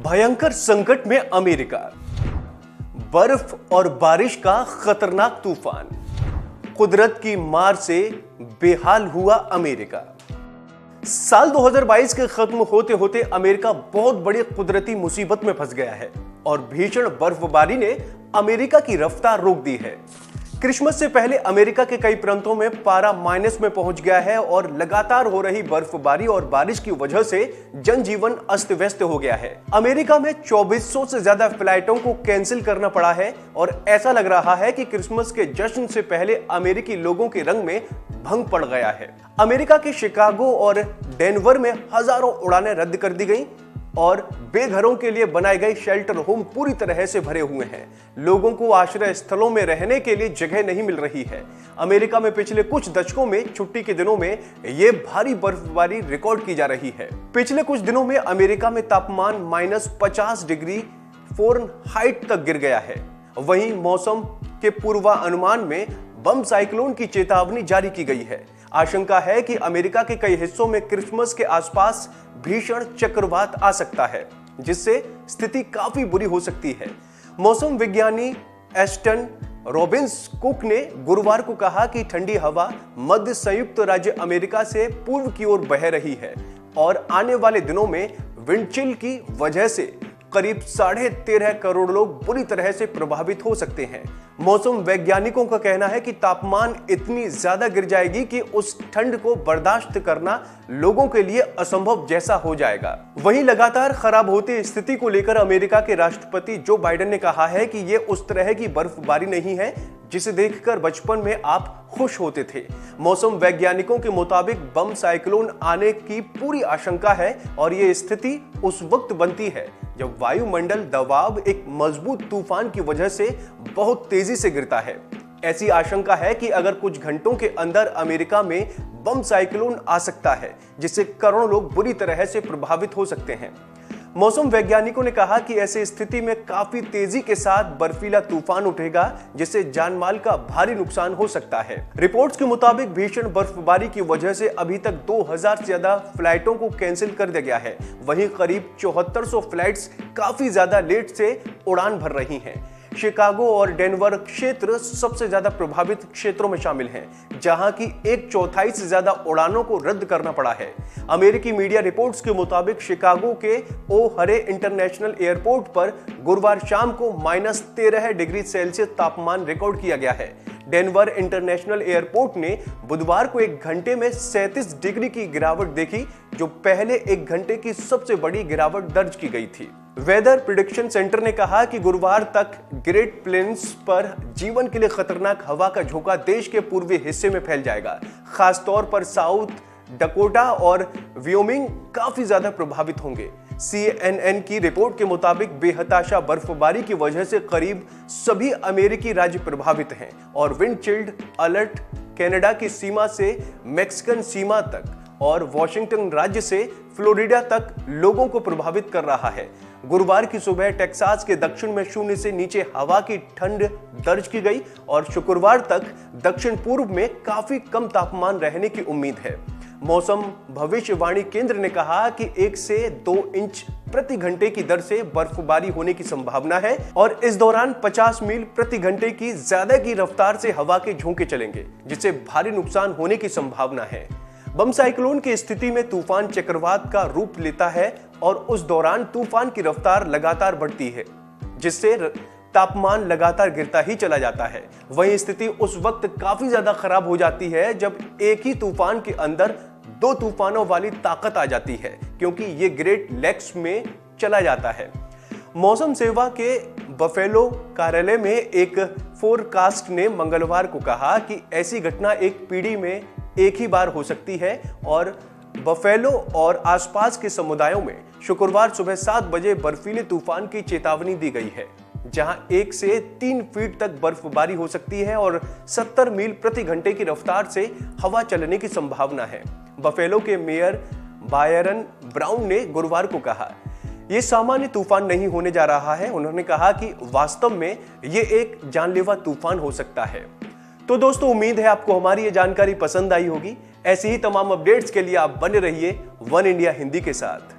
भयंकर संकट में अमेरिका, बर्फ और बारिश का खतरनाक तूफान, कुदरत की मार से बेहाल हुआ अमेरिका। साल 2022 के खत्म होते होते अमेरिका बहुत बड़ी कुदरती मुसीबत में फंस गया है और भीषण बर्फबारी ने अमेरिका की रफ्तार रोक दी है। क्रिसमस से पहले अमेरिका के कई प्रांतों में पारा माइनस में पहुंच गया है और लगातार हो रही बर्फबारी और बारिश की वजह से जनजीवन अस्त व्यस्त हो गया है। अमेरिका में 2400 से ज्यादा फ्लाइटों को कैंसिल करना पड़ा है और ऐसा लग रहा है कि क्रिसमस के जश्न से पहले अमेरिकी लोगों के रंग में भंग पड़ गया है। अमेरिका के शिकागो और डेनवर में हजारों उड़ानें रद्द कर दी गई और बेघरों के लिए बनाए गए शेल्टर होम पूरी तरह से भरे हुए हैं। लोगों को आश्रय स्थलों में रहने के लिए जगह नहीं मिल रही है। अमेरिका में पिछले कुछ दशकों में छुट्टी के दिनों में ये भारी बर्फबारी रिकॉर्ड की जा रही है। पिछले कुछ दिनों में अमेरिका में तापमान -50 डिग्री फ़ारेनहाइट तक गिर गया है। वहीं मौसम के पूर्वानुमान में बम साइक्लोन की चेतावनी जारी की गई है। आशंका है कि अमेरिका के कई हिस्सों में क्रिसमस के आसपास भीषण चक्रवात आ सकता है, जिससे स्थिति काफी बुरी हो सकती है। मौसम विज्ञानी एस्टन रॉबिन्स कुक ने गुरुवार को कहा कि ठंडी हवा मध्य संयुक्त राज्य अमेरिका से पूर्व की ओर बह रही है और आने वाले दिनों में विंडचिल की वजह से करीब 13.5 करोड़ लोग बुरी तरह से प्रभावित हो सकते हैं। मौसम वैज्ञानिकों का कहना है कि तापमान इतनी ज्यादा गिर जाएगी कि उस ठंड को बर्दाश्त करना लोगों के लिए असंभव जैसा हो जाएगा। वहीं लगातार खराब होती स्थिति को लेकर अमेरिका के राष्ट्रपति जो बाइडेन ने कहा है कि ये उस तरह की बर्फबारी नहीं है जिसे देखकर बचपन में आप खुश होते थे। मौसम वैज्ञानिकों के मुताबिक बम साइक्लोन आने की पूरी आशंका है और ये स्थिति उस वक्त बनती है जब वायुमंडल दबाव एक मजबूत तूफान की वजह से बहुत तेजी से गिरता है। ऐसी आशंका है कि अगर कुछ घंटों के अंदर अमेरिका में बम साइक्लोन आ सकता है, जिससे करोड़ों लोग बुरी तरह से प्रभावित हो सकते हैं। मौसम वैज्ञानिकों ने कहा कि ऐसी स्थिति में काफी तेजी के साथ बर्फीला तूफान उठेगा, जिससे जानमाल का भारी नुकसान हो सकता है। रिपोर्ट्स के मुताबिक भीषण बर्फबारी की वजह से अभी तक 2000 से ज्यादा फ्लाइटों को कैंसिल कर दिया गया है। वहीं करीब 7400 फ्लाइट्स काफी ज्यादा लेट से उड़ान भर रही हैं। शिकागो और डेनवर क्षेत्र सबसे ज्यादा प्रभावित क्षेत्रों में शामिल हैं, जहां की 1/4 से ज्यादा उड़ानों को रद्द करना पड़ा है। अमेरिकी मीडिया रिपोर्ट्स के मुताबिक शिकागो के ओ हरे इंटरनेशनल एयरपोर्ट पर गुरुवार शाम को -13 डिग्री सेल्सियस तापमान रिकॉर्ड किया गया है। डेनवर इंटरनेशनल एयरपोर्ट ने बुधवार को एक घंटे में 37 डिग्री की गिरावट देखी, जो पहले एक घंटे की सबसे बड़ी गिरावट दर्ज की गई थी। वेदर प्रिडिक्शन सेंटर ने कहा कि गुरुवार तक ग्रेट प्लेन्स पर जीवन के लिए खतरनाक हवा का झोंका देश के पूर्वी हिस्से में फैल जाएगा। खासतौर पर साउथ डकोटा और व्योमिंग काफी ज्यादा प्रभावित होंगे। CNN की रिपोर्ट के मुताबिक बेहताशा बर्फबारी की वजह से करीब सभी अमेरिकी राज्य प्रभावित हैं और विंड चिल्ड अलर्ट कनाडा की सीमा से मैक्सिकन सीमा तक और वॉशिंगटन राज्य से फ्लोरिडा तक लोगों को प्रभावित कर रहा है। गुरुवार की सुबह टेक्सास के दक्षिण में 0 से नीचे हवा की ठंड दर्ज की गई और शुक्रवार तक दक्षिण पूर्व में काफी कम तापमान रहने की उम्मीद है। मौसम भविष्यवाणी केंद्र ने कहा कि 1 से 2 इंच प्रति घंटे की दर से बर्फबारी होने की संभावना है और इस दौरान 50 मील प्रति घंटे की ज्यादा की रफ्तार से हवा के झोंके चलेंगे, जिससे भारी नुकसान होने की संभावना है। बम साइक्लोन की स्थिति में तूफान चक्रवात का रूप लेता है और उस दौरान तूफान की रफ्तार लगातार बढ़ती है, जिससे तापमान लगातार गिरता ही चला जाता है। वहीं स्थिति उस वक्त काफी ज्यादा खराब हो जाती है जब एक ही तूफान के अंदर 2 तूफानों वाली ताकत आ जाती है, क्योंकि ये ग्रेट लेक्स में चला जाता है। मौसम सेवा के बफेलो कार्यालय में एक फोरकास्ट ने मंगलवार को कहा कि ऐसी घटना एक पीढ़ी में एक ही बार हो सकती है और बफेलो और आसपास के समुदायों में शुक्रवार सुबह 7 बजे बर्फीले तूफान की चेतावनी दी गई है, जहां 1 से 3 फीट तक बर्फबारी हो सकती है और 70 मील प्रति घंटे की रफ्तार से हवा चलने की संभावना है। बफेलो के मेयर बायरन ब्राउन ने गुरुवार को कहा, यह सामान्य तूफान नहीं होने जा रहा है। उन्होंने कहा कि वास्तव में यह एक जानलेवा तूफान हो सकता है। तो दोस्तों, उम्मीद है आपको हमारी ये जानकारी पसंद आई होगी। ऐसी ही तमाम अपडेट्स के लिए आप बने रहिए वन इंडिया हिंदी के साथ।